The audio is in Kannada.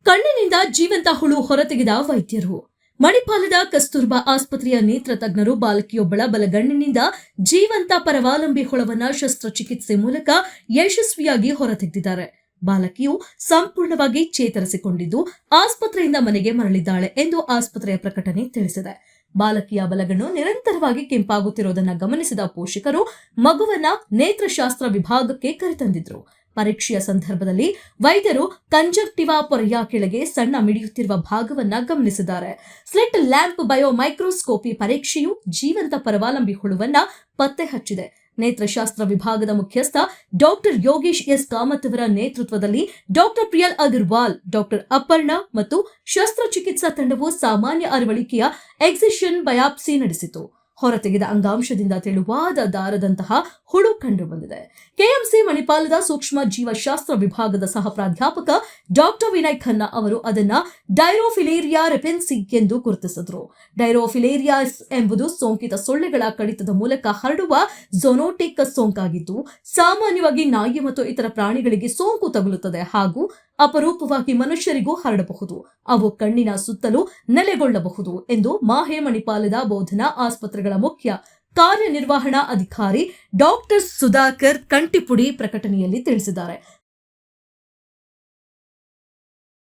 ಕಣ್ಣಿನಿಂದ ಜೀವಂತ ಹುಳು ಹೊರತೆಗೆದ ವೈದ್ಯರು. ಮಣಿಪಾಲದ ಕಸ್ತೂರ್ಬಾ ಆಸ್ಪತ್ರೆಯ ನೇತ್ರ ತಜ್ಞರು ಬಾಲಕಿಯೊಬ್ಬಳ ಬಲಗಣ್ಣಿನಿಂದ ಜೀವಂತ ಪರಾವಲಂಬಿ ಹುಳವನ್ನ ಶಸ್ತ್ರಚಿಕಿತ್ಸೆ ಮೂಲಕ ಯಶಸ್ವಿಯಾಗಿ ಹೊರತೆಗೆದಿದ್ದಾರೆ. ಬಾಲಕಿಯು ಸಂಪೂರ್ಣವಾಗಿ ಚೇತರಿಸಿಕೊಂಡಿದ್ದು ಆಸ್ಪತ್ರೆಯಿಂದ ಮನೆಗೆ ಮರಳಿದ್ದಾಳೆ ಎಂದು ಆಸ್ಪತ್ರೆಯ ಪ್ರಕಟಣೆ ತಿಳಿಸಿದೆ. ಬಾಲಕಿಯ ಬಲಗಣ್ಣು ನಿರಂತರವಾಗಿ ಕೆಂಪಾಗುತ್ತಿರುವುದನ್ನು ಗಮನಿಸಿದ ಪೋಷಕರು ಮಗುವನ್ನ ನೇತ್ರಶಾಸ್ತ್ರ ವಿಭಾಗಕ್ಕೆ ಕರೆತಂದಿದ್ರು. ಪರೀಕ್ಷೆಯ ಸಂದರ್ಭದಲ್ಲಿ ವೈದ್ಯರು ಕಂಜಕ್ಟಿವಾ ಪೊರೆಯ ಕೆಳಗೆ ಸಣ್ಣ ಮಿಡಿಯುತ್ತಿರುವ ಭಾಗವನ್ನ ಗಮನಿಸಿದ್ದಾರೆ. ಸ್ಲಿಟ್ ಲ್ಯಾಂಪ್ ಬಯೋ ಮೈಕ್ರೋಸ್ಕೋಪಿ ಪರೀಕ್ಷೆಯು ಜೀವಂತ ಪರಾವಲಂಬಿ ಹುಳುವನ್ನ ಪತ್ತೆ ಹಚ್ಚಿದೆ. ನೇತ್ರಶಾಸ್ತ್ರ ವಿಭಾಗದ ಮುಖ್ಯಸ್ಥ ಡಾಕ್ಟರ್ ಯೋಗೇಶ್ ಎಸ್ ಕಾಮತ್ ಅವರ ನೇತೃತ್ವದಲ್ಲಿ ಡಾಕ್ಟರ್ ಪ್ರಿಯಲ್ ಅಗರ್ವಾಲ್, ಡಾಕ್ಟರ್ ಅಪರ್ಣಾ ಮತ್ತು ಶಸ್ತ್ರಚಿಕಿತ್ಸಾ ತಂಡವು ಸಾಮಾನ್ಯ ಅರವಳಿಕೆಯ ಎಕ್ಸಿಷನ್ ಬಯಾಪ್ಸಿ ನಡೆಸಿತು. ಹೊರತೆಗೆದ ಅಂಗಾಂಶದಿಂದ ತೆಳುವಾದ ದಾರದಂತಹ ಹುಳು ಕಂಡು ಬಂದಿದೆ. ಕೆಎಂಸಿ ಮಣಿಪಾಲದ ಸೂಕ್ಷ್ಮ ಜೀವಶಾಸ್ತ್ರ ವಿಭಾಗದ ಸಹ ಪ್ರಾಧ್ಯಾಪಕ ಡಾಕ್ಟರ್ ವಿನಯ್ ಖನ್ನಾ ಅವರು ಅದನ್ನ ಡೈರೋಫಿಲೇರಿಯಾ ರೆಪೆನ್ಸಿ ಎಂದು ಗುರುತಿಸಿದ್ರು. ಡೈರೋಫಿಲೇರಿಯಾಸ್ ಎಂಬುದು ಸೋಂಕಿತ ಸೊಳ್ಳೆಗಳ ಕಡಿತದ ಮೂಲಕ ಹರಡುವ ಝೋನೋಟಿಕ್ ಸೋಂಕಾಗಿದ್ದು, ಸಾಮಾನ್ಯವಾಗಿ ನಾಯಿ ಮತ್ತು ಇತರ ಪ್ರಾಣಿಗಳಿಗೆ ಸೋಂಕು ತಗುಲುತ್ತದೆ ಹಾಗೂ ಅಪರೂಪವಾಗಿ ಮನುಷ್ಯರಿಗೂ ಹರಡಬಹುದು. ಅವು ಕಣ್ಣಿನ ಸುತ್ತಲೂ ನೆಲೆಗೊಳ್ಳಬಹುದು ಎಂದು ಮಾಹೆ ಮಣಿಪಾಲದ ಬೋಧನಾ ಆಸ್ಪತ್ರೆಗಳ ಮುಖ್ಯ ಕಾರ್ಯನಿರ್ವಹಣಾ ಅಧಿಕಾರಿ ಡಾಕ್ಟರ್ ಸುಧಾಕರ್ ಕಂಟಿಪುಡಿ ಪ್ರಕಟಣೆಯಲ್ಲಿ ತಿಳಿಸಿದ್ದಾರೆ.